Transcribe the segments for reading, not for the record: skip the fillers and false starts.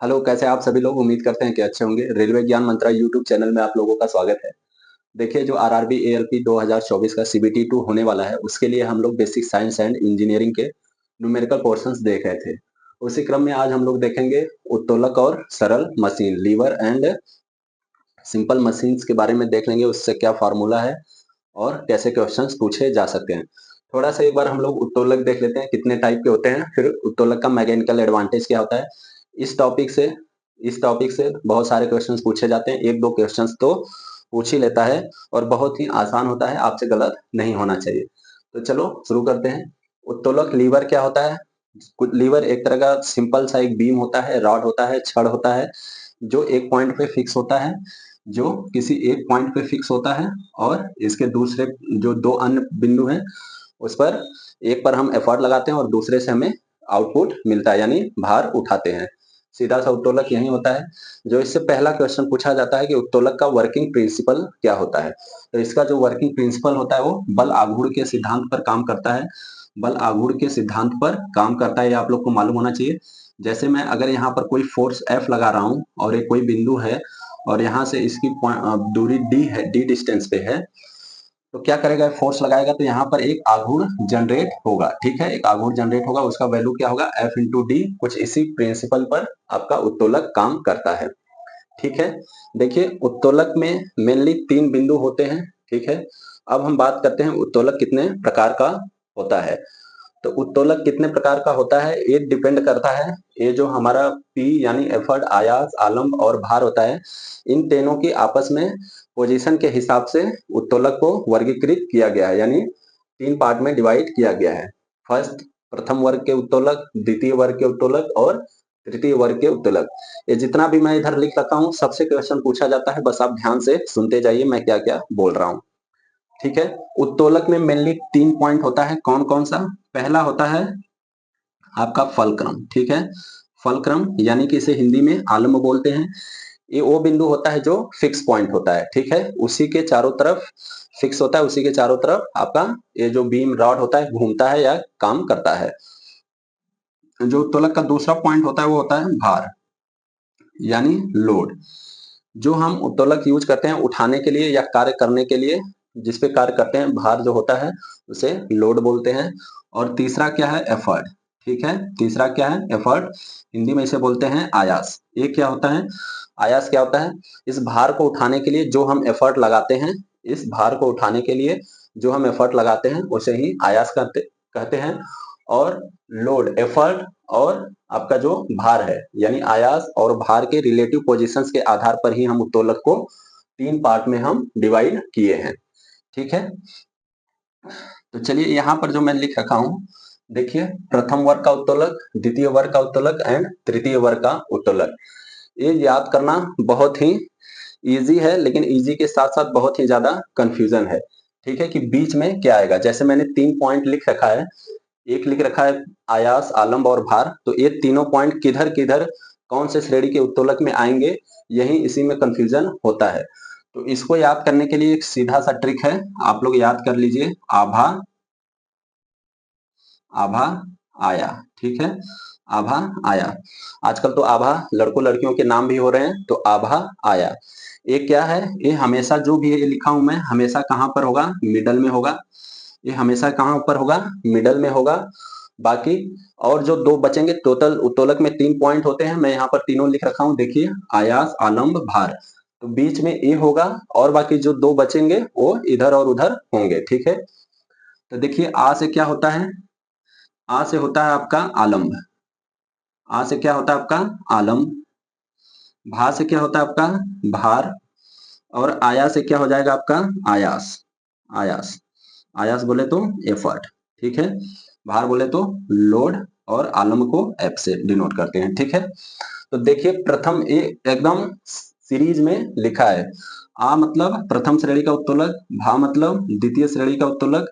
Hello, कैसे हैं आप सभी लोग? उम्मीद करते हैं कि अच्छे होंगे। रेलवे ज्ञान मंत्रा यूट्यूब चैनल में आप लोगों का स्वागत है। देखिए, जो आरआरबी एएलपी 2024 का सीबीटी 2 होने वाला है, उसके लिए हम लोग बेसिक साइंस एंड इंजीनियरिंग के न्यूमेरिकल पोर्शंस देख रहे थे। उसी क्रम में आज हम लोग देखेंगे उत्तोलक और सरल machine, lever and simple machines के बारे में देख लेंगे, उससे क्या फार्मूला है और कैसे क्वेश्चंस पूछे जा सकते हैं। थोड़ा सा एक बार हम लोग उत्तोलक देख लेते हैं, कितने टाइप के होते हैं, फिर उत्तोलक का मैकेनिकल एडवांटेज क्या होता है। इस टॉपिक से इस टॉपिक से बहुत सारे क्वेश्चंस पूछे जाते हैं, एक दो क्वेश्चंस तो पूछ ही लेता है और बहुत ही आसान होता है, आपसे गलत नहीं होना चाहिए। तो चलो शुरू करते हैं। उत्तोलक लीवर क्या होता है? लीवर एक तरह का सिंपल सा एक बीम होता है, रॉड होता है, छड़ होता है, जो एक पॉइंट पे फिक्स होता है, जो किसी एक पॉइंट पे फिक्स होता है और इसके दूसरे जो दो अन्य बिंदु हैं उस पर, एक पर हम एफर्ट लगाते हैं और दूसरे से हमें आउटपुट मिलता है, यानी भार उठाते हैं। सीधा सा उत्तोलक यही होता है। जो इससे पहला क्वेश्चन पूछा जाता है कि उत्तोलक का वर्किंग प्रिंसिपल क्या होता है। तो इसका जो वर्किंग प्रिंसिपल होता है वो बल आघूर्ण के सिद्धांत पर काम करता है। बल आघूर्ण के सिद्धांत पर काम करता है, ये आप लोग को मालूम होना चाहिए। जैसे मैं अगर यहाँ पर कोई फोर्स एफ लगा रहा हूँ और एक कोई बिंदु है और यहाँ से इसकी दूरी डी है, डी डिस्टेंस पे है, तो क्या करेगा, फोर्स लगाएगा तो यहाँ पर एक आघूर्ण जनरेट होगा। ठीक है, एक आघूर्ण जनरेट होगा, उसका वैल्यू क्या होगा, एफ इंटू डी। कुछ इसी प्रिंसिपल पर आपका उत्तोलक काम करता है। ठीक है, देखिए उत्तोलक में मेनली तीन बिंदु होते हैं। ठीक है, अब हम बात करते हैं उत्तोलक कितने प्रकार का होता है। तो उत्तोलक कितने प्रकार का होता है ये डिपेंड करता है, ये जो हमारा पी यानी एफर्ट, आयास, आलम्ब और भार होता है, इन तीनों की आपस में पोजीशन के हिसाब से उत्तोलक को वर्गीकृत किया गया है, यानी तीन पार्ट में डिवाइड किया गया है। फर्स्ट, प्रथम वर्ग के उत्तोलक, द्वितीय वर्ग के उत्तोलक और तृतीय वर्ग के उत्तोलक। ये जितना भी मैं इधर लिख रखा हूँ सबसे क्वेश्चन पूछा जाता है, बस आप ध्यान से सुनते जाइए मैं क्या क्या बोल रहा हूँ। ठीक है, उत्तोलक में मेनली तीन पॉइंट होता है, कौन कौन सा? पहला होता है आपका फलक्रम। ठीक है, फलक्रम यानी कि इसे हिंदी में आलम्ब बोलते हैं। ये वो बिंदु होता है जो फिक्स पॉइंट होता है। ठीक है, उसी के चारों तरफ फिक्स होता है, उसी के चारों तरफ आपका ये जो बीम रॉड होता है घूमता है या काम करता है। जो उत्तोलक का दूसरा पॉइंट होता है वो होता है भार यानी लोड। जो हम उत्तोलक यूज करते हैं उठाने के लिए या कार्य करने के लिए, जिस पे कार्य करते हैं, भार जो होता है उसे लोड बोलते हैं। और तीसरा क्या है, एफर्ट। ठीक है, तीसरा क्या है, एफर्ट। हिंदी में इसे बोलते हैं आयास। ये क्या होता है, आयास क्या होता है? इस भार को उठाने के लिए जो हम एफर्ट लगाते हैं, इस भार को उठाने के लिए जो हम एफर्ट लगाते हैं उसे ही आयास कहते कहते हैं। और लोड, एफर्ट और आपका जो भार है, यानी आयास और भार के रिलेटिव पोजीशंस के आधार पर ही हम उत्तोलक को तीन पार्ट में हम डिवाइड किए हैं। ठीक है, तो चलिए यहाँ पर जो मैं लिख रखा हूं, देखिए, प्रथम वर्ग का उत्तोलक, द्वितीय वर्ग का उत्तोलक एंड तृतीय वर्ग का उत्तोलक। ये याद करना बहुत ही इजी है, लेकिन इजी के साथ साथ बहुत ही ज्यादा कंफ्यूजन है। ठीक है, कि बीच में क्या आएगा। जैसे मैंने तीन पॉइंट लिख रखा है, एक लिख रखा है आयास, आलम्ब और भार, तो ये तीनों पॉइंट किधर किधर कौन से श्रेणी के उत्तोलक में आएंगे, यही इसी में कंफ्यूजन होता है। तो इसको याद करने के लिए एक सीधा सा ट्रिक है, आप लोग याद कर लीजिए। आभा, आभा, आया। ठीक है, आभा, आया। आजकल तो आभा लड़कों लड़कियों के नाम भी हो रहे हैं, तो आभा, आया। ये क्या है, ये हमेशा जो भी ये लिखा हूं मैं, हमेशा कहां पर होगा, मिडल में होगा। ये हमेशा कहां पर होगा, मिडल में होगा। बाकी और जो दो बचेंगे, टोटल उत्तोलक में तीन पॉइंट होते हैं, मैं यहाँ पर तीनों लिख रखा हूं, देखिए, आयास, आलम्ब, भार। तो बीच में ए होगा और बाकी जो दो बचेंगे वो इधर और उधर होंगे। ठीक है, तो देखिए, आ से क्या होता है, आ से होता है आपका आलम्ब। आ से क्या होता है आपका आलम्ब। भा से क्या होता है आपका भार। और आया से क्या हो जाएगा आपका आयास। आयास, आयास बोले तो एफर्ट। ठीक है, भार बोले तो लोड और आलम्ब को एफ से डिनोट करते हैं। ठीक है, तो देखिए, प्रथम ए एकदम सीरीज में लिखा है। आ मतलब प्रथम श्रेणी का उत्तोलक, भा मतलब द्वितीय श्रेणी का उत्तोलक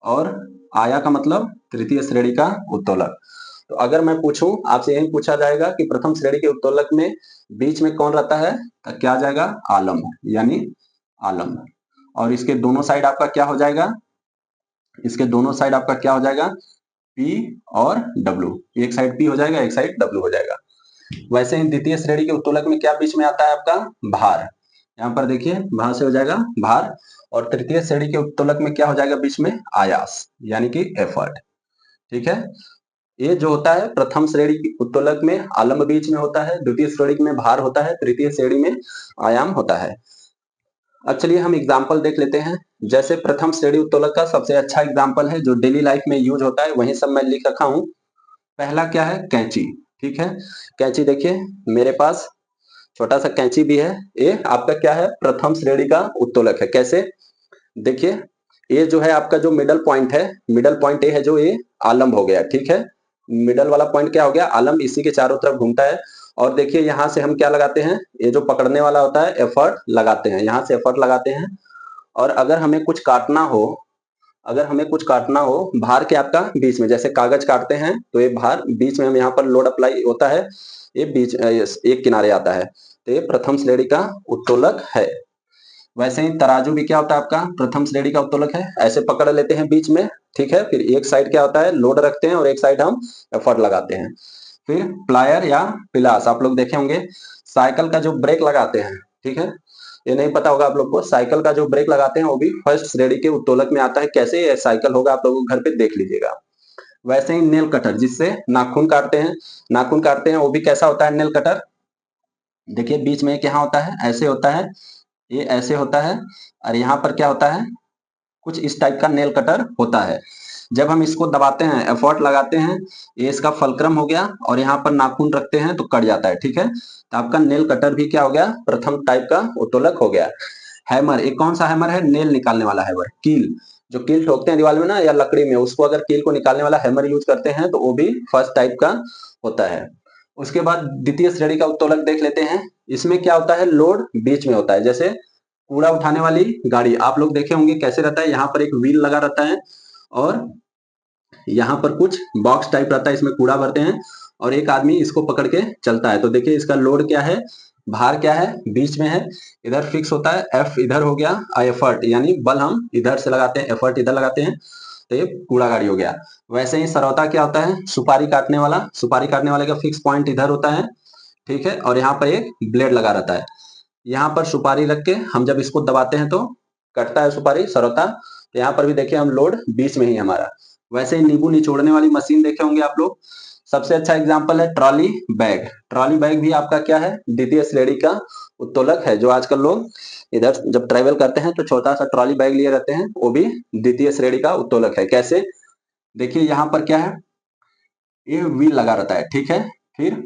और आया का मतलब तृतीय श्रेणी का उत्तोलक। तो अगर मैं पूछूं, आपसे यही पूछा जाएगा कि प्रथम श्रेणी के उत्तोलक में बीच में कौन रहता है, तो क्या आ जाएगा, आलम्ब यानी आलम्ब। और इसके दोनों साइड आपका क्या हो जाएगा, इसके दोनों साइड आपका क्या हो जाएगा, पी और डब्ल्यू। एक साइड पी हो जाएगा, एक साइड डब्ल्यू हो जाएगा। वैसे ही द्वितीय श्रेणी के उत्तोलक में क्या बीच में आता है आपका भार। यहाँ पर देखिए वहां से हो जाएगा भार, और तृतीय श्रेणी के उत्तोलक में क्या हो जाएगा बीच में आयास यानी कि एफर्ट। ठीक है, ये जो होता है प्रथम श्रेणी के उत्तोलक में आलम्ब बीच में होता है, द्वितीय श्रेणी में भार होता है, तृतीय श्रेणी में आयाम होता है। अब चलिए हम एग्जाम्पल देख लेते हैं। जैसे प्रथम श्रेणी उत्तोलक का सबसे अच्छा एग्जाम्पल है जो डेली लाइफ में यूज होता है, वही सब मैं लिख रखा हूं। पहला क्या है, कैंची। ठीक है, कैंची देखिए मेरे पास छोटा सा कैंची भी है, ये आपका क्या है प्रथम श्रेणी का उत्तोलक है। कैसे, देखिए ये जो है आपका जो मिडल पॉइंट है, मिडल पॉइंट ये है जो ये आलम्ब हो गया। ठीक है, मिडल वाला पॉइंट क्या हो गया आलम्ब, इसी के चारों तरफ घूमता है। और देखिए यहाँ से हम क्या लगाते हैं, ये जो पकड़ने वाला होता है एफर्ट लगाते हैं, यहाँ से एफर्ट लगाते हैं। और अगर हमें कुछ काटना हो, अगर हमें कुछ काटना हो भार के आपका बीच में, जैसे कागज काटते हैं तो ये भार बीच में हम यहाँ पर लोड अप्लाई होता है, ये बीच एक किनारे आता है, तो ये प्रथम श्रेणी का उत्तोलक है। वैसे ही तराजू भी क्या होता है आपका प्रथम श्रेणी का उत्तोलक है, ऐसे पकड़ लेते हैं बीच में। ठीक है, फिर एक साइड क्या होता है लोड रखते हैं और एक साइड हम एफर्ट लगाते हैं। फिर प्लायर या पिलास आप लोग देखे होंगे, साइकिल का जो ब्रेक लगाते हैं। ठीक है, ये नहीं पता होगा आप लोग को, साइकिल का जो ब्रेक लगाते हैं वो भी फर्स्ट श्रेणी के उत्तोलक में आता है। कैसे, ये साइकिल होगा आप लोगों को घर पे देख लीजिएगा। वैसे ही नेल कटर जिससे नाखून काटते हैं, नाखून काटते हैं वो भी कैसा होता है नेल कटर। देखिए बीच में क्या होता है, ऐसे होता है, ये ऐसे होता है, और यहाँ पर क्या होता है कुछ इस टाइप का नेल कटर होता है। जब हम इसको दबाते हैं एफर्ट लगाते हैं, ये इसका फलक्रम हो गया, और यहाँ पर नाखून रखते हैं तो कट जाता है। ठीक है, तो आपका नेल कटर भी क्या हो गया प्रथम टाइप का उत्तोलक हो गया। हैमर, एक कौन सा हैमर है, नेल निकालने वाला हैमर। कील, जो कील ठोकते हैं दीवार में ना या लकड़ी में, उसको अगर कील को निकालने वाला हैमर यूज करते हैं तो वो भी फर्स्ट टाइप का होता है। उसके बाद द्वितीय श्रेणी का उत्तोलक देख लेते हैं। इसमें क्या होता है लोड बीच में होता है, जैसे कूड़ा उठाने वाली गाड़ी आप लोग देखे होंगे कैसे रहता है, यहाँ पर एक व्हील लगा रहता है और यहाँ पर कुछ बॉक्स टाइप रहता है, इसमें कूड़ा भरते हैं और एक आदमी इसको पकड़ के चलता है। तो देखिए इसका लोड क्या है, भार क्या है बीच में है, इधर फिक्स होता है, एफ इधर हो गया, एफर्ट यानी बल हम इधर से लगाते हैं, एफर्ट इधर लगाते हैं, तो ये कूड़ा गाड़ी हो गया। वैसे ही सरौता क्या होता है, सुपारी काटने वाला, सुपारी काटने वाले का फिक्स पॉइंट इधर होता है। ठीक है, और यहाँ पर एक ब्लेड लगा रहता है, यहाँ पर सुपारी रख के हम जब इसको दबाते हैं तो कटता है सुपारी सरौता। तो यहाँ पर भी देखिए हम लोड बीच में ही हमारा। वैसे ही नींबू निचोड़ने वाली मशीन देखे होंगे आप लोग। सबसे अच्छा एग्जांपल है ट्रॉली बैग। ट्रॉली बैग भी आपका क्या है द्वितीय श्रेणी का उत्तोलक है। जो आजकल लोग इधर जब ट्रेवल करते हैं तो छोटा सा ट्रॉली बैग लिए रहते हैं, वो भी द्वितीय श्रेणी का उत्तोलक है। कैसे, देखिए यहाँ पर क्या है, ये व्हील लगा रहता है। ठीक है, फिर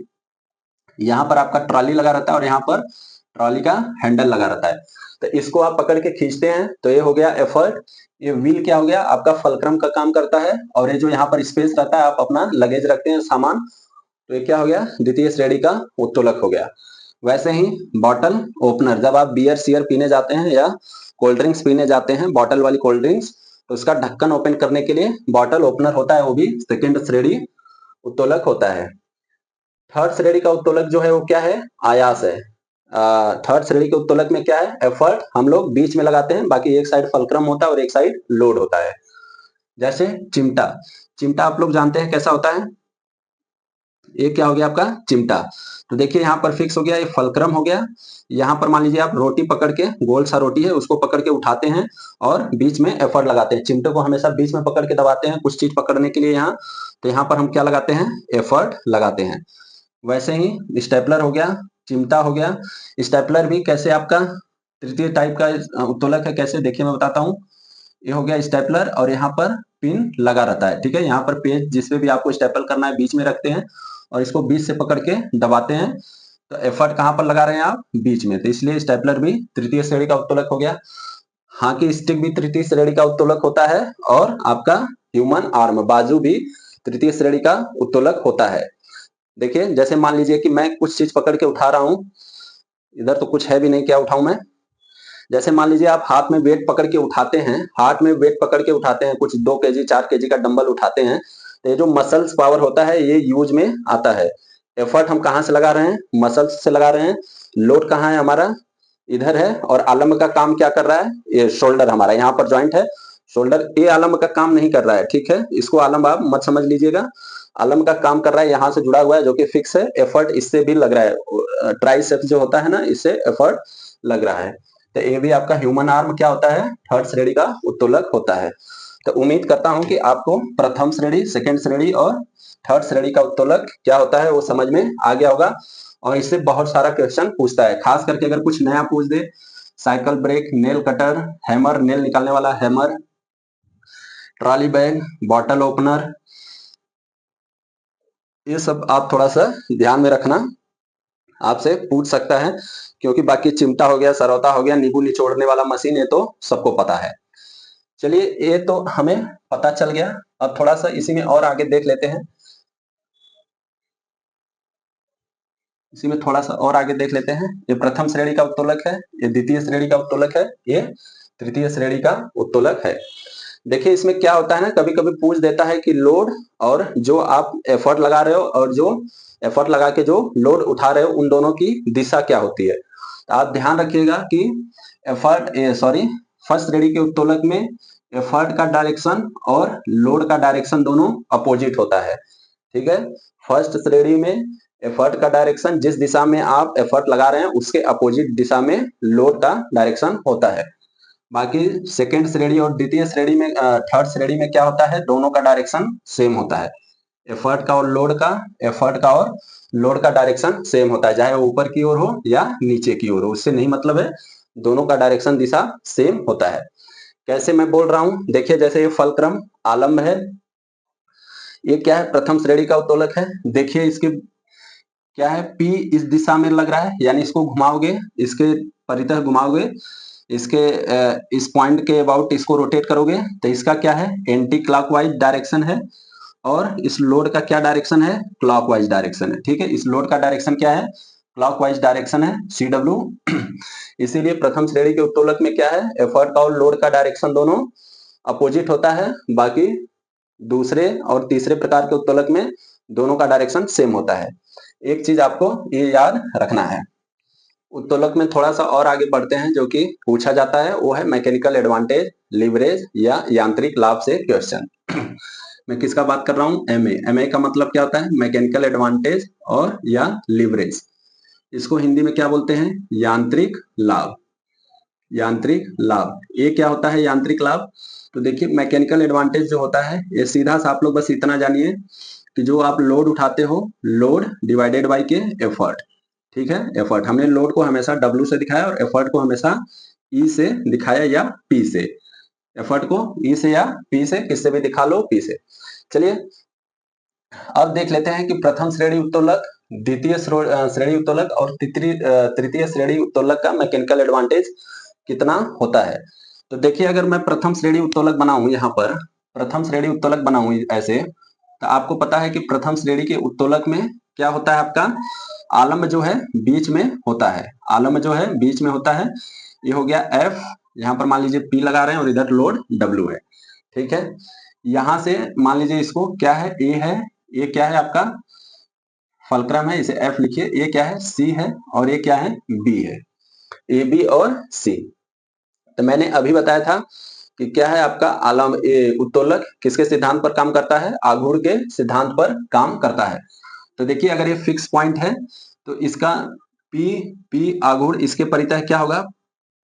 यहाँ पर आपका ट्रॉली लगा रहता है और यहाँ पर ट्रॉली का हैंडल लगा रहता है। तो इसको आप पकड़ के खींचते हैं तो ये हो गया एफर्ट। ये व्हील क्या हो गया आपका फलक्रम का काम करता है, और ये जो यहाँ पर स्पेस रहता है आप अपना लगेज रखते हैं सामान, तो ये क्या हो गया द्वितीय श्रेणी का उत्तोलक हो गया। वैसे ही बॉटल ओपनर, जब आप बियर शियर पीने जाते हैं या कोल्ड ड्रिंक्स पीने जाते हैं, बॉटल वाली कोल्ड ड्रिंक्स, तो उसका ढक्कन ओपन करने के लिए बॉटल ओपनर होता है, वो भी सेकेंड श्रेणी उत्तोलक होता है। थर्ड श्रेणी का उत्तोलक जो है वो क्या है, आयास है। थर्ड श्रेणी के उत्तोलक में क्या है, एफर्ट हम लोग बीच में लगाते हैं, बाकी एक साइड फलक्रम होता है और एक साइड लोड होता है। जैसे चिमटा, चिमटा आप लोग जानते हैं कैसा होता है, ये क्या हो गया आपका चिमटा। तो देखिए यहाँ पर फिक्स हो गया, ये फलक्रम हो गया। यहाँ पर मान लीजिए आप रोटी पकड़ के, गोल सा रोटी है उसको पकड़ के उठाते हैं और बीच में एफर्ट लगाते हैं। चिमटे को हमेशा बीच में पकड़ के दबाते हैं कुछ चीज पकड़ने के लिए यहाँ, तो यहाँ पर हम क्या लगाते हैं एफर्ट लगाते हैं। वैसे ही स्टेपलर हो गया, चिमटा हो गया। स्टेपलर भी कैसे आपका तृतीय टाइप का उत्तोलक है। कैसे देखिए मैं बताता हूँ, ये हो गया स्टेपलर और यहाँ पर पिन लगा रहता है। ठीक है, यहाँ पर पेज जिसपे भी आपको स्टेपल करना है बीच में रखते हैं और इसको बीच से पकड़ के दबाते हैं, तो एफर्ट कहाँ पर लगा रहे हैं आप बीच में, तो इसलिए स्टेपलर भी तृतीय श्रेणी का उत्तोलक हो गया। हाकी स्टिक भी तृतीय श्रेणी का उत्तोलक होता है, और आपका ह्यूमन आर्म बाजू भी तृतीय श्रेणी का उत्तोलक होता है। देखिए जैसे मान लीजिए कि मैं कुछ चीज पकड़ के उठा रहा हूं, इधर तो कुछ है भी नहीं, क्या उठाऊं मैं। जैसे मान लीजिए आप हाथ में वेट पकड़ के उठाते हैं, हाथ में वेट पकड़ के उठाते हैं, कुछ 2 केजी 4 केजी का डंबल उठाते हैं, तो ये जो मसल्स पावर होता है ये यूज में आता है। एफर्ट हम कहाँ से लगा रहे हैं, मसल्स से लगा रहे हैं। लोड कहाँ है हमारा, इधर है, और आलम्ब का काम क्या कर रहा है, ये शोल्डर हमारा यहाँ पर ज्वाइंट है शोल्डर, ये आलम्ब का काम नहीं कर रहा है। ठीक है, इसको आलम्ब आप मत समझ लीजिएगा, आलम का काम कर रहा है, यहाँ से जुड़ा हुआ है जो कि फिक्स है, एफर्ट इससे भी लग रहा है, ट्राइसेप्स जो होता है ना, इससे एफर्ट लग रहा है। तो ये भी आपका ह्यूमन आर्म क्या होता है, थर्ड श्रेणी का उत्तोलक होता है। तो उम्मीद करता हूं कि आपको प्रथम श्रेणी, सेकंड श्रेणी और थर्ड श्रेणी का उत्तोलक क्या होता है वो समझ में आ गया होगा। और इससे बहुत सारा क्वेश्चन पूछता है, खास करके अगर कुछ नया पूछ दे, cycle brake, nail cutter, hammer, nail निकालने वाला hammer, trolley bag, bottle opener, ये सब आप थोड़ा सा ध्यान में रखना, आपसे पूछ सकता है। क्योंकि बाकी चिमटा हो गया, सरौता हो गया, नींबू निचोड़ने वाला मशीन, ये तो सबको पता है। चलिए, ये तो हमें पता चल गया। अब थोड़ा सा इसी में और आगे देख लेते हैं, इसी में थोड़ा सा और आगे देख लेते हैं। ये प्रथम श्रेणी का उत्तोलक है, ये द्वितीय श्रेणी का उत्तोलक है, ये तृतीय श्रेणी का उत्तोलक है। देखिए इसमें क्या होता है ना, कभी कभी पूछ देता है कि लोड और जो आप एफर्ट लगा रहे हो और जो एफर्ट लगा के जो लोड उठा रहे हो, उन दोनों की दिशा क्या होती है। तो आप ध्यान रखिएगा कि फर्स्ट श्रेणी के उत्तोलक में एफर्ट का डायरेक्शन और लोड का डायरेक्शन दोनों अपोजिट होता है। ठीक है, फर्स्ट श्रेणी में एफर्ट का डायरेक्शन, जिस दिशा में आप एफर्ट लगा रहे हैं उसके अपोजिट दिशा में लोड का डायरेक्शन होता है। बाकी सेकेंड श्रेणी और द्वितीय श्रेणी में, थर्ड श्रेणी में क्या होता है, दोनों का डायरेक्शन सेम होता है। एफर्ट का और लोड का डायरेक्शन सेम होता है, चाहे वो ऊपर की ओर हो या नीचे की ओर हो, उससे नहीं मतलब है, दोनों का डायरेक्शन दिशा सेम होता है। कैसे मैं बोल रहा हूं, देखिए जैसे ये फलक्रम आलम्ब है, ये क्या है, प्रथम श्रेणी का उत्तोलक है। देखिए इसके क्या है, पी इस दिशा में लग रहा है, यानी इसको घुमाओगे, इसके परितः घुमाओगे, इसके इस पॉइंट के अबाउट इसको रोटेट करोगे, तो इसका क्या है, एंटी क्लॉकवाइज डायरेक्शन है। और इस लोड का क्या डायरेक्शन है, क्लॉकवाइज डायरेक्शन है। ठीक है, इस लोड का डायरेक्शन क्या है, क्लॉकवाइज डायरेक्शन है, CW। इसीलिए प्रथम श्रेणी के उत्तोलक में क्या है, एफर्ट का और लोड का डायरेक्शन दोनों अपोजिट होता है। बाकी दूसरे और तीसरे प्रकार के उत्तोलक में दोनों का डायरेक्शन सेम होता है। एक चीज आपको ये याद रखना है। उत्तोलक में थोड़ा सा और आगे बढ़ते हैं, जो कि पूछा जाता है वो है मैकेनिकल एडवांटेज, लिवरेज या यांत्रिक लाभ से क्वेश्चन। मैं किसका बात कर रहा हूँ, एमए का मतलब क्या होता है, मैकेनिकल एडवांटेज और या लिवरेज। इसको हिंदी में क्या बोलते हैं, यांत्रिक लाभ। यांत्रिक लाभ, ये क्या होता है यांत्रिक लाभ। तो देखिए मैकेनिकल एडवांटेज जो होता है, ये सीधा सा आप लोग बस इतना जानिए कि जो आप लोड उठाते हो, लोड डिवाइडेड बाई के एफर्ट। ठीक है, एफर्ट, हमने लोड को हमेशा W से दिखाया और एफर्ट को हमेशा E से दिखाया या P से। एफर्ट को E से या P से, किससे भी दिखा लो, P से। चलिए अब देख लेते हैं कि प्रथम श्रेणी उत्तोलक, द्वितीय श्रेणी उत्तोलक और तृतीय श्रेणी उत्तोलक का मैकेनिकल एडवांटेज कितना होता है। तो देखिए अगर मैं प्रथम श्रेणी उत्तोलक बनाऊं, यहाँ पर प्रथम श्रेणी उत्तोलक बनाऊं ऐसे, तो आपको पता है कि प्रथम श्रेणी के उत्तोलक में क्या होता है, आपका आलम्ब जो है बीच में होता है, आलम्ब जो है बीच में होता है। ये हो गया F, यहाँ पर मान लीजिए P लगा रहे हैं और इधर लोड W है। ठीक है, यहां से मान लीजिए इसको क्या है, A है, ये क्या है आपका फलक्रम है, इसे F लिखिए, ये क्या है, C है, और ये क्या है, B है, AB और C। तो मैंने अभी बताया था कि क्या है आपका आलम, उत्तोलक किसके सिद्धांत पर काम करता है, आघूर्ण के सिद्धांत पर काम करता है। तो देखिए अगर ये फिक्स पॉइंट है तो इसका P आघूर्ण इसके परितः क्या होगा,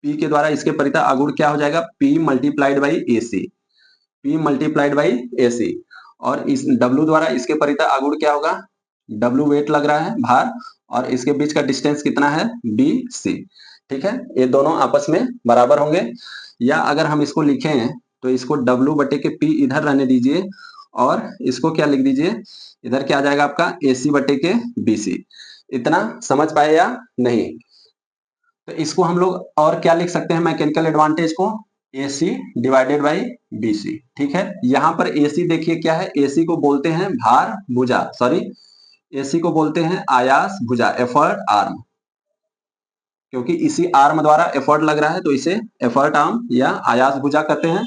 P के द्वारा इसके परितः आघूर्ण क्या हो जाएगा, P multiplied by AC, P multiplied by AC। और इस W द्वारा इसके परितः आघूर्ण क्या होगा, W वेट लग रहा है, भार, और इसके बीच का डिस्टेंस कितना है, BC। ठीक है, ये दोनों आपस में बराबर होंगे। या अगर हम इसको लिखें तो इसको W बटे के P इधर रहने दीजिए, और इसको क्या लिख दीजिए, इधर क्या आ जाएगा आपका AC बटे के BC। इतना समझ पाए या नहीं। तो इसको हम लोग और क्या लिख सकते हैं, मैकेनिकल एडवांटेज को AC डिवाइडेड बाई BC। ठीक है, यहां पर AC देखिए क्या है, AC को बोलते हैं भार भुजा, AC को बोलते हैं आयास भुजा, एफर्ट आर्म, क्योंकि इसी आर्म द्वारा एफर्ट लग रहा है तो इसे एफर्ट आर्म या आयास भुजा कहते हैं।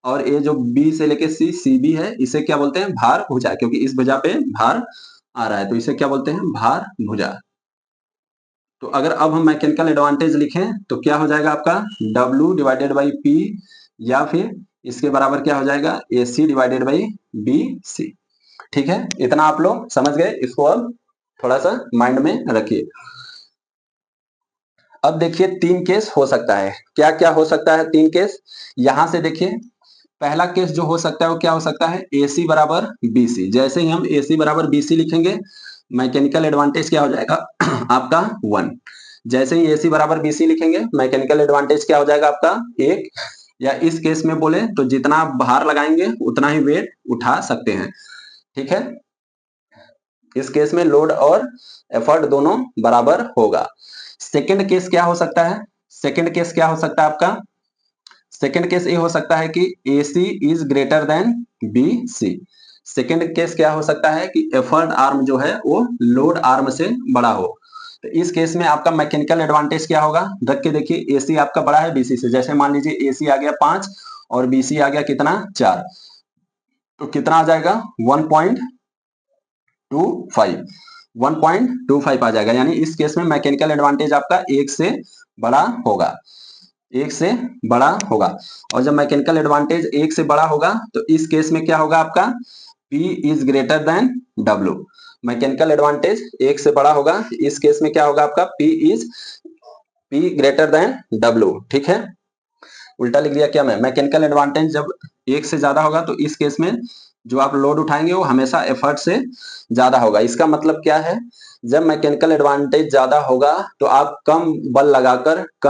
और ये जो B से लेके CB है, इसे क्या बोलते हैं, भार भुजा, क्योंकि इस भुजा पे भार आ रहा है तो इसे क्या बोलते हैं, भार भुजा। तो अगर अब हम मैकेनिकल एडवांटेज लिखें तो क्या हो जाएगा आपका W डिवाइडेड बाई P, या फिर इसके बराबर क्या हो जाएगा AC डिवाइडेड बाई BC। ठीक है, इतना आप लोग समझ गए, इसको अब थोड़ा सा माइंड में रखिए। अब देखिए 3 केस हो सकता है, क्या क्या हो सकता है 3 केस। यहां से देखिए पहला केस जो हो सकता है वो क्या हो सकता है, AC बराबर BC। जैसे ही हम AC बराबर BC लिखेंगे, मैकेनिकल एडवांटेज क्या हो जाएगा आपका 1। जैसे ही AC बराबर BC लिखेंगे, मैकेनिकल एडवांटेज क्या हो जाएगा आपका 1। या इस केस में बोले तो जितना आप भार लगाएंगे उतना ही वेट उठा सकते हैं, ठीक है। इस केस में लोड और एफर्ट दोनों बराबर होगा। सेकंड केस क्या हो सकता है, सेकंड केस क्या हो सकता है आपका, सेकंड केस ये हो सकता है कि AC is greater then BC। Second case क्या हो सकता है कि एफर्ट आर्म जो है वो लोड आर्म से बड़ा हो। तो इस केस में आपका मैकेनिकल एडवांटेज क्या होगा, रख के देखिए AC आपका बड़ा है BC से। जैसे मान लीजिए AC आ गया 5 और BC आ गया कितना 4, तो कितना आ जाएगा 1.25, 1.25 आ जाएगा। यानी इस केस में मैकेनिकल एडवांटेज आपका 1 से बड़ा होगा, 1 से बड़ा होगा। और जब मैकेनिकल एडवांटेज 1 से बड़ा होगा तो इस केस में क्या होगा आपका P is greater then W। Mechanical advantage 1 से बड़ा होगा, इस केस में क्या होगा आपका P ग्रेटर देन W, ठीक है। उल्टा लिख दिया क्या मैं, मैकेनिकल एडवांटेज जब 1 से ज्यादा होगा तो इस केस में जो आप लोड उठाएंगे वो हमेशा एफर्ट से ज्यादा होगा। इसका मतलब क्या है, जब मैकेनिकल एडवांटेज ज्यादा होगा तो आप कम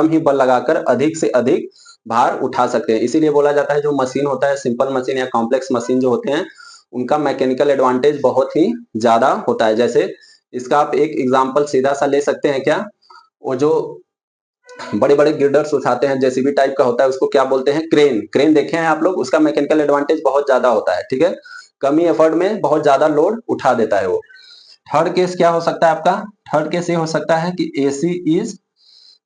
ही बल लगाकर अधिक से अधिक भार उठा सकते हैं। इसीलिए बोला जाता है जो मशीन होता है, सिंपल मशीन या कॉम्प्लेक्स मशीन जो होते हैं, उनका मैकेनिकल एडवांटेज बहुत ही ज्यादा होता है। जैसे इसका आप एक एग्जाम्पल सीधा सा ले सकते हैं, क्या, वो जो बड़े बड़े गिर्डर्स उठाते हैं, जेसीबी टाइप का होता है, उसको क्या बोलते हैं, क्रेन। क्रेन देखे हैं आप लोग, उसका मैकेनिकल एडवांटेज बहुत ज्यादा होता है, ठीक है। कम ही एफर्ट में बहुत ज्यादा लोड उठा देता है वो। थर्ड केस क्या हो सकता है आपका, थर्ड केस ये हो सकता है कि AC is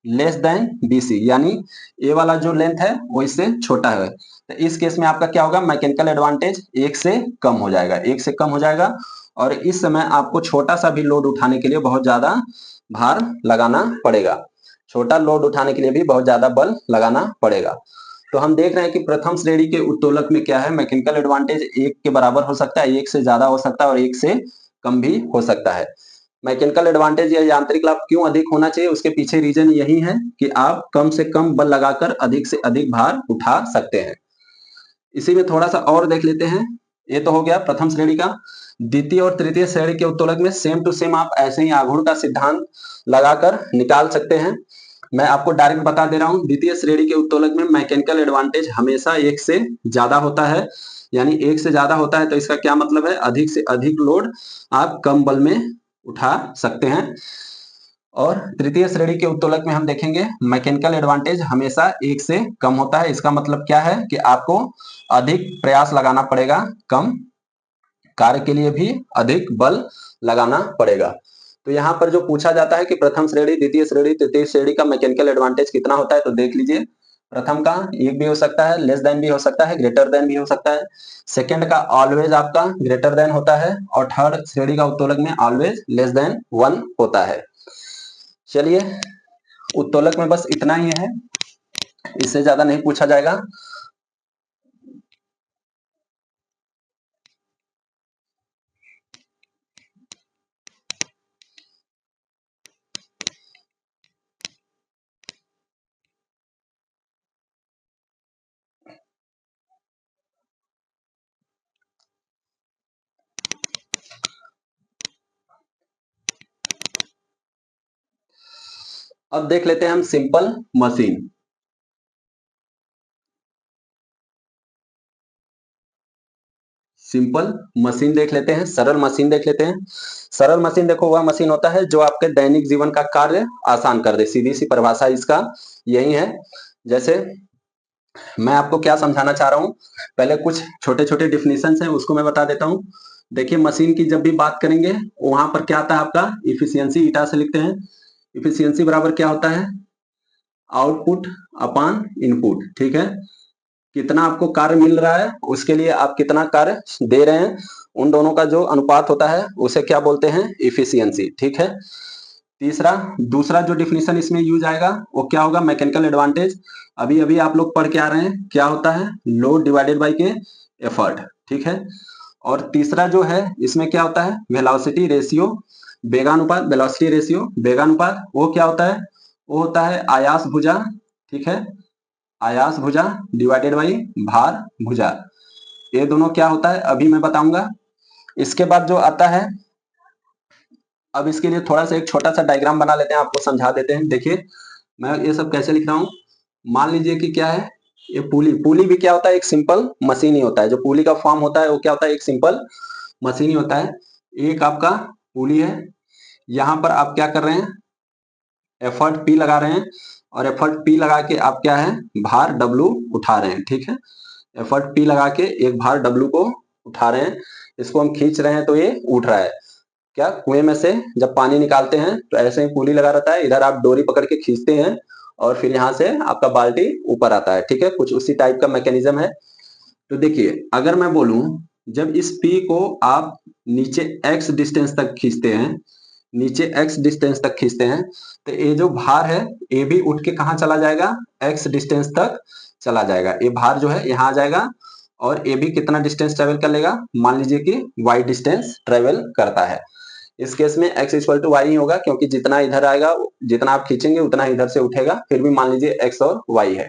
less than BC, यानी ए वाला जो लेंथ है वो इससे छोटा है। तो इस केस में आपका क्या होगा, मैकेनिकल एडवांटेज 1 से कम हो जाएगा, 1 से कम हो जाएगा। और इस समय आपको छोटा सा भी लोड उठाने के लिए बहुत ज्यादा भार लगाना पड़ेगा, छोटा लोड उठाने के लिए भी बहुत ज्यादा बल लगाना पड़ेगा। तो हम देख रहे हैं कि प्रथम श्रेणी के उत्तोलक में क्या है, मैकेनिकल एडवांटेज 1 के बराबर हो सकता है, 1 से ज्यादा हो सकता है और 1 से कम भी हो सकता है। मैकेनिकल एडवांटेज या यांत्रिक लाभ क्यों अधिक होना चाहिए, उसके पीछे रीजन यही है कि आप कम से कम बल लगाकर अधिक से अधिक भार उठा सकते हैं। इसी में थोड़ा सा और देख लेते हैं। ये तो हो गया प्रथम श्रेणी का। द्वितीय और तृतीय श्रेणी के उत्तोलक में सेम टू सेम आप ऐसे ही आघूर्ण का सिद्धांत लगाकर निकाल सकते हैं। मैं आपको डायरेक्ट बता दे रहा हूं, द्वितीय श्रेणी के उत्तोलक में मैकेनिकल एडवांटेज हमेशा 1 से ज्यादा होता है। यानी 1 से ज्यादा होता है तो इसका क्या मतलब है, अधिक से अधिक लोड आप कम बल में उठा सकते हैं। और तृतीय श्रेणी के उत्तोलक में हम देखेंगे मैकेनिकल एडवांटेज हमेशा 1 से कम होता है। इसका मतलब क्या है कि आपको अधिक प्रयास लगाना पड़ेगा, कम कार्य के लिए भी अधिक बल लगाना पड़ेगा। तो यहाँ पर जो पूछा जाता है कि प्रथम श्रेणी, द्वितीय श्रेणी, तृतीय श्रेणी का मैकेनिकल एडवांटेज कितना होता है, तो देख लीजिए प्रथम का 1 भी हो सकता है, लेस देन भी हो सकता है, ग्रेटर देन भी हो सकता है। सेकंड का ऑलवेज आपका ग्रेटर देन होता है और थर्ड श्रेणी का उत्तोलक में ऑलवेज लेस देन 1 होता है। चलिए उत्तोलक में बस इतना ही है, इससे ज्यादा नहीं पूछा जाएगा। अब देख लेते हैं हम सिंपल मशीन। सिंपल मशीन देख लेते हैं, सरल मशीन देख लेते हैं। सरल मशीन देखो वह मशीन होता है जो आपके दैनिक जीवन का कार्य आसान कर दे, सीधी सी परिभाषा इसका यही है। जैसे मैं आपको क्या समझाना चाह रहा हूं, पहले कुछ छोटे छोटे डिफिनेशन है उसको मैं बता देता हूं। देखिए मशीन की जब भी बात करेंगे वहां पर क्या आता है आपका इफिशियंसी, ईटा से लिखते हैं। इफिशियंसी बराबर क्या होता है, आउटपुट अपॉन इनपुट, ठीक है। कितना आपको कार्य मिल रहा है उसके लिए आप कितना कार्य दे रहे हैं, उन दोनों का जो अनुपात होता है उसे क्या बोलते हैं, इफिशियंसी, ठीक है। तीसरा, दूसरा जो डिफिनेशन इसमें यूज आएगा वो क्या होगा, मैकेनिकल एडवांटेज। अभी अभी आप लोग पढ़ के आ रहे हैं क्या होता है, लोड डिवाइडेड बाई के एफर्ट, ठीक है। और तीसरा जो है इसमें क्या होता है, वेलोसिटी रेशियो, वेगानुपात, वेलोसिटी रेशियो वेगानुपात, वो क्या होता है, वो होता है आयास भुजा, ठीक है, आयास भुजा डिवाइडेड बाई भार भुजा। ये दोनों क्या होता है अभी मैं बताऊंगा। इसके बाद जो आता है, अब इसके लिए थोड़ा सा एक छोटा सा डायग्राम बना लेते हैं, आपको समझा देते हैं। देखिए मैं ये सब कैसे लिख रहा हूँ। मान लीजिए कि क्या है, ये पुली, पुली भी क्या होता है, एक सिंपल मशीन ही होता है। जो पुली का फॉर्म होता है वो क्या होता है, एक सिंपल मशीन ही होता है। एक आपका पुली है, यहाँ पर आप क्या कर रहे हैं, एफर्ट पी लगा रहे हैं, और एफर्ट पी लगा के आप क्या है, भार डब्लू उठा रहे हैं, ठीक है। एफर्ट पी लगा के एक भार डब्लू को उठा रहे हैं, इसको हम खींच रहे हैं तो ये उठ रहा है। क्या, कुएं में से जब पानी निकालते हैं तो ऐसे ही पुली लगा रहता है, इधर आप डोरी पकड़ के खींचते हैं और फिर यहाँ से आपका बाल्टी ऊपर आता है, ठीक है। कुछ उसी टाइप का मैकेनिज्म है। तो देखिए अगर मैं बोलूं, जब इस पी को आप नीचे एक्स डिस्टेंस तक खींचते हैं, नीचे एक्स डिस्टेंस तक खींचते हैं, तो ये जो भार है ये भी उठ के कहाँ चला जाएगा, एक्स डिस्टेंस तक चला जाएगा। ये भार जो है यहाँ आ जाएगा, और ये भी कितना डिस्टेंस ट्रेवल कर लेगा, मान लीजिए कि वाई डिस्टेंस ट्रेवल करता है। इस केस में x इक्वल टू वाई ही होगा, क्योंकि जितना इधर आएगा, जितना आप खींचेंगे उतना इधर से उठेगा। फिर भी मान लीजिए x और y है।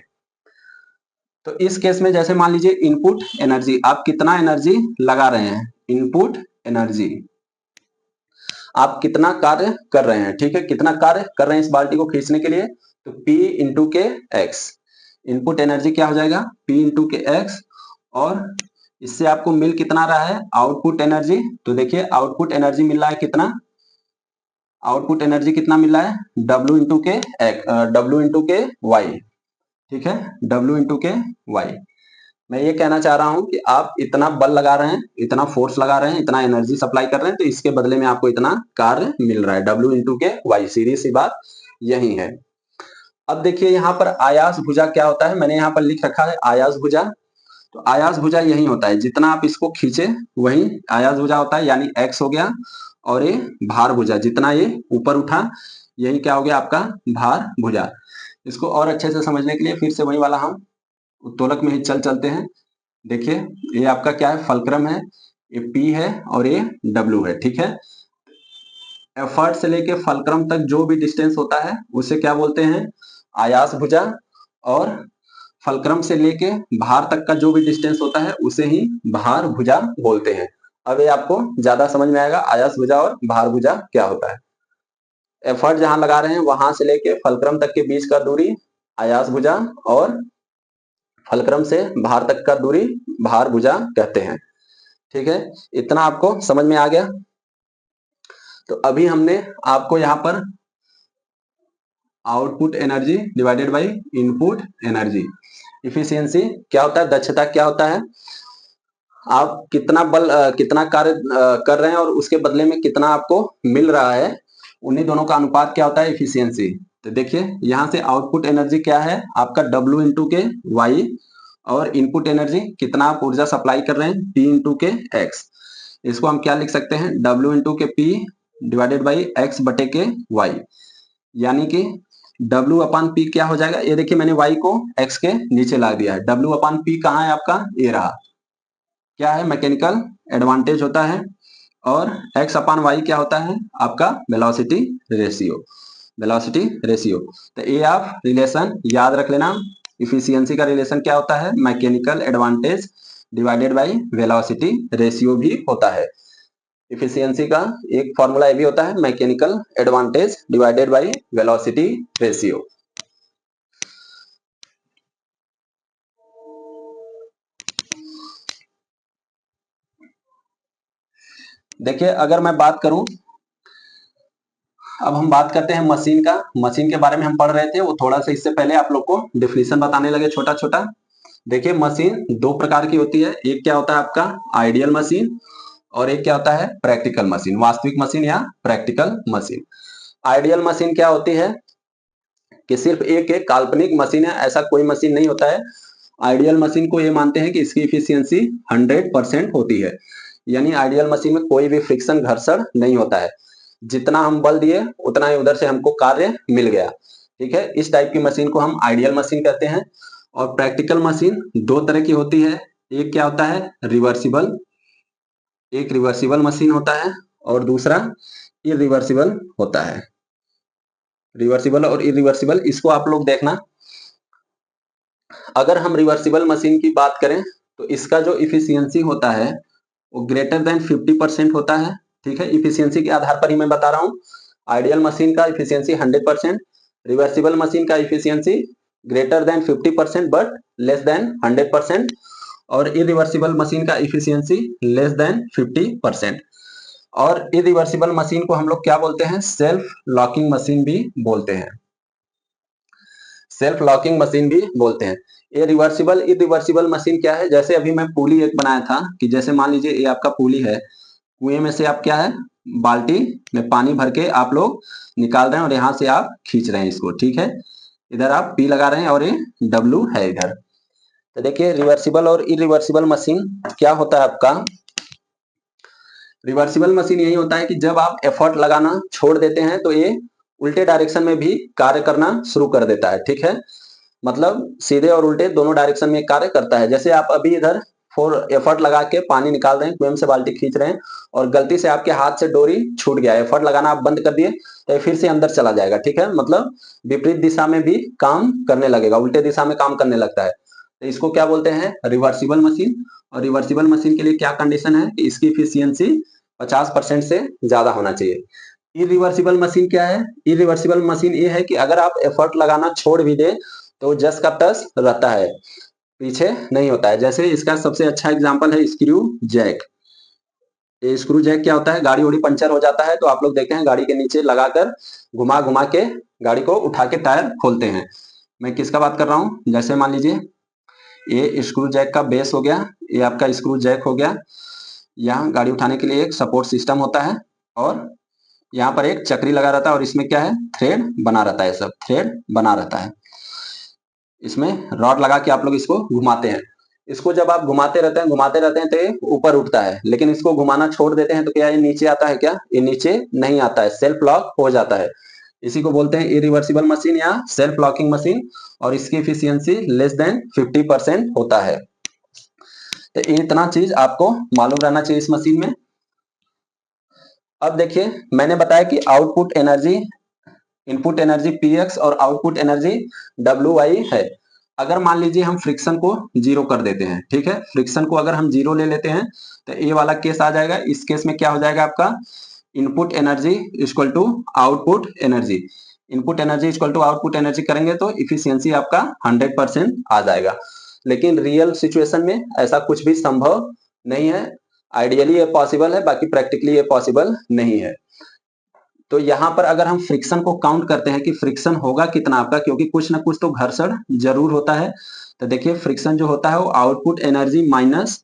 तो इस केस में जैसे मान लीजिए इनपुट एनर्जी, आप कितना एनर्जी लगा रहे हैं, इनपुट एनर्जी आप कितना कार्य कर रहे हैं, ठीक है, कितना कार्य कर रहे हैं इस बाल्टी को खींचने के लिए, तो P इंटू के एक्स, इनपुट एनर्जी क्या हो जाएगा, P इंटू के एक्स, और इससे आपको मिल कितना रहा है, आउटपुट एनर्जी। तो देखिए आउटपुट एनर्जी मिल रहा है कितना, आउटपुट एनर्जी कितना मिल रहा है, W इंटू के W इंटू के वाई, ठीक है, W इंटू के वाई। मैं ये कहना चाह रहा हूं कि आप इतना बल लगा रहे हैं, इतना फोर्स लगा रहे हैं, इतना एनर्जी सप्लाई कर रहे हैं, तो इसके बदले में आपको इतना कार्य मिल रहा है, W इंटू के वाई। सीधी सी बात यही है। अब देखिए यहाँ पर आयास भुजा क्या होता है, मैंने यहाँ पर लिख रखा है आयास भुजा। तो आयास भुजा यही होता है, जितना आप इसको खींचे वही आयास भुजा होता है, यानी x हो गया, और ये भार भुजा, जितना ये ऊपर उठा यही क्या हो गया आपका भार भुजा। इसको और अच्छे से समझने के लिए फिर से वही वाला हम उत्तोलक में ही चलते हैं। देखिए ये आपका क्या है, फलक्रम है, ये P है और ये W है, ठीक है। एफर्ट से लेके फलक्रम तक जो भी डिस्टेंस होता है उसे क्या बोलते हैं, आयास भुजा, और फलक्रम से लेके भार तक का जो भी डिस्टेंस होता है उसे ही भार भुजा बोलते हैं। अब ये आपको ज्यादा समझ में आएगा आयास भुजा और भार भुजा क्या होता है। एफर्ट जहां लगा रहे हैं वहां से लेके फलक्रम तक के बीच का दूरी आयास भुजा, और फलक्रम से भार तक का दूरी भार भुजा कहते हैं, ठीक है। इतना आपको समझ में आ गया। तो अभी हमने आपको यहाँ पर output energy divided by input energy, efficiency क्या होता है, दक्षता क्या होता है, आप कितना बल कितना कार्य कर रहे हैं और उसके बदले में कितना आपको मिल रहा है, उन्हीं दोनों का अनुपात क्या होता है, इफिशियंसी। तो देखिए यहाँ से आउटपुट एनर्जी क्या है आपका, W इंटू के वाई, और इनपुट एनर्जी कितना आप ऊर्जा सप्लाई कर रहे हैं, P इंटू के एक्स। इसको हम क्या लिख सकते हैं, W इंटू के P डिवाइडेड बाई एक्स बटे के वाई, यानी कि W अपान P क्या हो जाएगा, ये देखिए मैंने Y को X के नीचे ला दिया है। W अपान P कहाँ है आपका, ये रहा, क्या है, मैकेनिकल एडवांटेज होता है, और x अपान वाई क्या होता है आपका, वेलोसिटी रेशियो, वेलोसिटी रेशियो। तो ये आप रिलेशन याद रख लेना, इफिशियंसी का रिलेशन क्या होता है, mechanical advantage divided by velocity ratio भी होता है। इफिशियंसी का एक फॉर्मूला ये भी होता है, mechanical advantage divided by velocity ratio. देखिए अगर मैं बात करूं, अब हम बात करते हैं मशीन का। मशीन के बारे में हम पढ़ रहे थे, वो थोड़ा सा इससे पहले आप लोग को डिफिनेशन बताने लगे छोटा छोटा। देखिए मशीन दो प्रकार की होती है, एक क्या होता है आपका आइडियल मशीन, और एक क्या होता है प्रैक्टिकल मशीन, वास्तविक मशीन या प्रैक्टिकल मशीन। आइडियल मशीन क्या होती है कि सिर्फ एक काल्पनिक मशीन है, ऐसा कोई मशीन नहीं होता है। आइडियल मशीन को ये मानते हैं कि इसकी इफिशियंसी 100% होती है, यानी आइडियल मशीन में कोई भी फ्रिक्शन घर्षण नहीं होता है, जितना हम बल दिए उतना ही उधर से हमको कार्य मिल गया, ठीक है। इस टाइप की मशीन को हम आइडियल मशीन कहते हैं। और प्रैक्टिकल मशीन दो तरह की होती है, एक क्या होता है रिवर्सिबल, एक रिवर्सिबल मशीन होता है और दूसरा इरिवर्सिबल होता है। रिवर्सिबल और इरिवर्सिबल इसको आप लोग देखना। अगर हम रिवर्सिबल मशीन की बात करें तो इसका जो इफिशियंसी होता है वो ग्रेटर देन 50% होता है। ठीक है, इफिशियंसी के आधार पर ही मैं बता रहा हूँ। आइडियल मशीन का इफिशियंसी 100%, रिवर्सिबल मशीन का efficiency greater than 50% but less than 100%, और इरिवर्सिबल मशीन का इफिशियंसी लेस देन 50%। और इरिवर्सिबल मशीन को हम लोग क्या बोलते हैं? सेल्फ लॉकिंग मशीन भी बोलते हैं। सेल्फ लॉकिंग मशीन भी बोलते हैं। ये रिवर्सिबल इरिवर्सिबल मशीन क्या है? जैसे अभी मैं पुली एक बनाया था कि जैसे मान लीजिए ये आपका पुली है, कुएं में से आप क्या है बाल्टी में पानी भर के आप लोग निकाल रहे हैं और यहाँ से आप खींच रहे हैं इसको। ठीक है, इधर आप पी लगा रहे हैं और ये डब्लू है इधर। तो देखिए रिवर्सिबल और इरिवर्सिबल मशीन क्या होता है आपका। रिवर्सिबल मशीन यही होता है कि जब आप एफर्ट लगाना छोड़ देते हैं तो ये उल्टे डायरेक्शन में भी कार्य करना शुरू कर देता है। ठीक है, मतलब सीधे और उल्टे दोनों डायरेक्शन में कार्य करता है। जैसे आप अभी इधर फोर एफर्ट लगा के पानी निकाल रहे हैं, कुएं से बाल्टी खींच रहे हैं और गलती से आपके हाथ से डोरी छूट गया, एफर्ट लगाना आप बंद कर दिए तो फिर से अंदर चला जाएगा। ठीक है, मतलब विपरीत दिशा में भी काम करने लगेगा, उल्टे दिशा में काम करने लगता है। तो इसको क्या बोलते हैं? Reversible machine. और रिवर्सिबल मशीन के लिए क्या कंडीशन है कि इसकी इफिशियंसी 50% से ज्यादा होना चाहिए। इरिवर्सिबल मशीन क्या है? इरिवर्सिबल मशीन ये है कि अगर आप एफर्ट लगाना छोड़ भी दे तो जस का तस रहता है, पीछे नहीं होता है। जैसे इसका सबसे अच्छा एग्जांपल है स्क्रू जैक। ये स्क्रू जैक क्या होता है? गाड़ी उड़ी पंचर हो जाता है तो आप लोग देखते हैं गाड़ी के नीचे लगाकर घुमा घुमा के गाड़ी को उठा के टायर खोलते हैं। मैं किसका बात कर रहा हूँ? जैसे मान लीजिए ये स्क्रू जैक का बेस हो गया, ये आपका स्क्रू जैक हो गया। यहाँ गाड़ी उठाने के लिए एक सपोर्ट सिस्टम होता है और यहाँ पर एक चक्री लगा रहता है और इसमें क्या है? थ्रेड बना रहता है, सब थ्रेड बना रहता है। इसमें रॉड लगा के आप लोग इसको घुमाते हैं। इसको जब आप घुमाते रहते हैं तो ये ऊपर उठता है, लेकिन इसको घुमाना छोड़ देते हैं तो क्या ये नीचे आता है? क्या ये नीचे नहीं आता है, सेल्फ लॉक हो जाता है। इसी को बोलते हैं इरिवर्सिबल मशीन या सेल्फ लॉकिंग मशीन, और इसकी इफिशियंसी लेस देन 50% होता है। तो इतना चीज आपको मालूम रहना चाहिए इस मशीन में। अब देखिए मैंने बताया कि output energy, input energy Px और आउटपुट एनर्जी Wi है। अगर मान लीजिए हम फ्रिक्शन को जीरो कर देते हैं, ठीक है, फ्रिक्शन को अगर हम जीरो ले लेते हैं तो ये वाला केस आ जाएगा। इस केस में क्या हो जाएगा आपका? Input energy equal to output energy. Input energy equal to output energy करेंगे तो इफिशियंसी आपका 100% आ जाएगा। लेकिन रियल सिचुएशन में ऐसा कुछ भी संभव नहीं है। आइडियली ये पॉसिबल है, बाकी प्रैक्टिकली ये पॉसिबल नहीं है। तो यहाँ पर अगर हम फ्रिक्शन को काउंट करते हैं कि फ्रिक्शन होगा कितना आपका, क्योंकि कुछ ना कुछ तो घर्षण जरूर होता है। तो देखिए फ्रिक्शन जो होता है वो output energy minus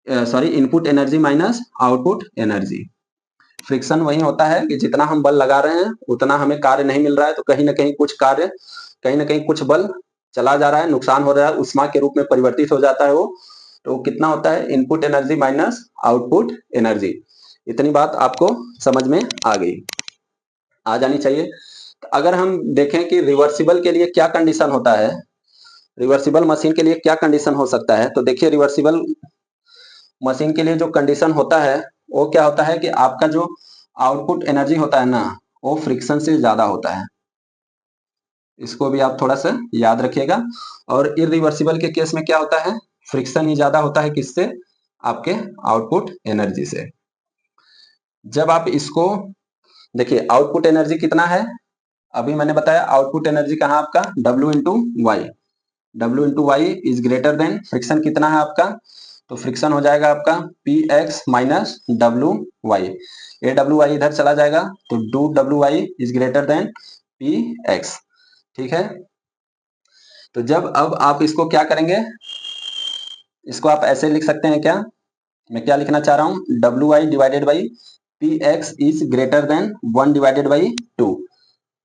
input energy minus output energy. Friction वही होता है कि जितना हम बल लगा रहे हैं उतना हमें कार्य नहीं मिल रहा है, तो कहीं ना कहीं कुछ कार्य, कहीं ना कहीं कुछ बल चला जा रहा है, नुकसान हो रहा है, उष्मा के रूप में परिवर्तित हो जाता है वो। तो कितना होता है? Input energy minus output energy. इतनी बात आपको समझ में आ गई, आ जानी चाहिए। तो अगर हम देखें कि रिवर्सिबल के लिए क्या कंडीशन होता है, रिवर्सिबल मशीन के लिए क्या कंडीशन हो सकता है, तो देखिए रिवर्सिबल मशीन के लिए जो कंडीशन होता है वो क्या होता है कि आपका जो आउटपुट एनर्जी होता है ना वो फ्रिक्शन से ज्यादा होता है। इसको भी आप थोड़ा सा याद रखिएगा। और इरिवर्सिबल के केस में क्या होता है? फ्रिक्शन ही ज्यादा होता है, किससे? आपके आउटपुट एनर्जी से। जब आप इसको देखिए आउटपुट एनर्जी कितना है, अभी मैंने बताया आउटपुट एनर्जी कहाँ आपका? W into y. W into y is greater than friction कितना है आपका? तो फ्रिक्शन हो जाएगा आपका Px माइनस डब्ल्यू वाई। ए डब्ल्यू वाई इधर चला जाएगा तो डू W y is greater than Px। ठीक है, तो जब अब आप इसको क्या करेंगे, इसको आप ऐसे लिख सकते हैं क्या? मैं क्या लिखना चाह रहा हूं? W y divided by Px is greater than 1 divided by 2।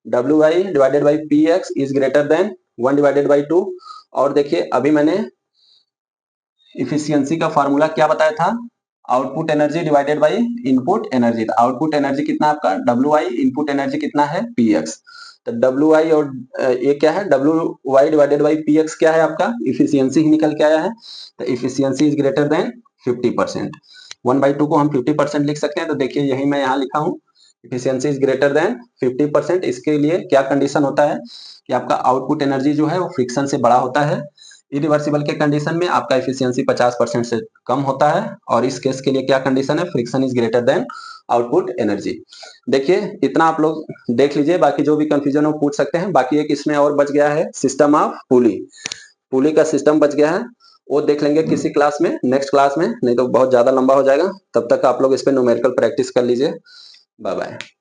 Wi divided by Px is greater than 1 divided by 2। और देखिए अभी मैंने इफिशियंसी का फॉर्मूला क्या बताया था? Output energy divided by input energy. Output energy कितना आपका? Wi, इनपुट एनर्जी कितना है? Px। तो Wi और ये क्या है? Wi डिवाइडेड बाई Px क्या है आपका? इफिशियंसी ही निकल के आया है। तो इफिशियंसी इज ग्रेटर देन 50%। 1/2 को हम 50% लिख सकते हैं। तो देखिए यही मैं यहाँ लिखा हूँ, इफिशियंसी इज ग्रेटर देन 50%। इसके लिए क्या कंडीशन होता है कि आपका आउटपुट एनर्जी जो है वो फ्रिक्शन से बड़ा होता है। इरिवर्सिबल के कंडीशन में आपका एफिशिएंसी 50% से कम होता है, और इस केस के लिए क्या कंडीशन है, friction is greater then output energy. देखिए इतना आप लोग देख लीजिए, बाकी जो भी कंफ्यूजन हो पूछ सकते हैं। बाकी एक इसमें और बच गया है, सिस्टम ऑफ पुली। पुली का सिस्टम बच गया है, वो देख लेंगे किसी क्लास में, नेक्स्ट क्लास में, नहीं तो बहुत ज्यादा लंबा हो जाएगा। तब तक आप लोग इस पे न्यूमेरिकल प्रैक्टिस कर लीजिए। Bye bye.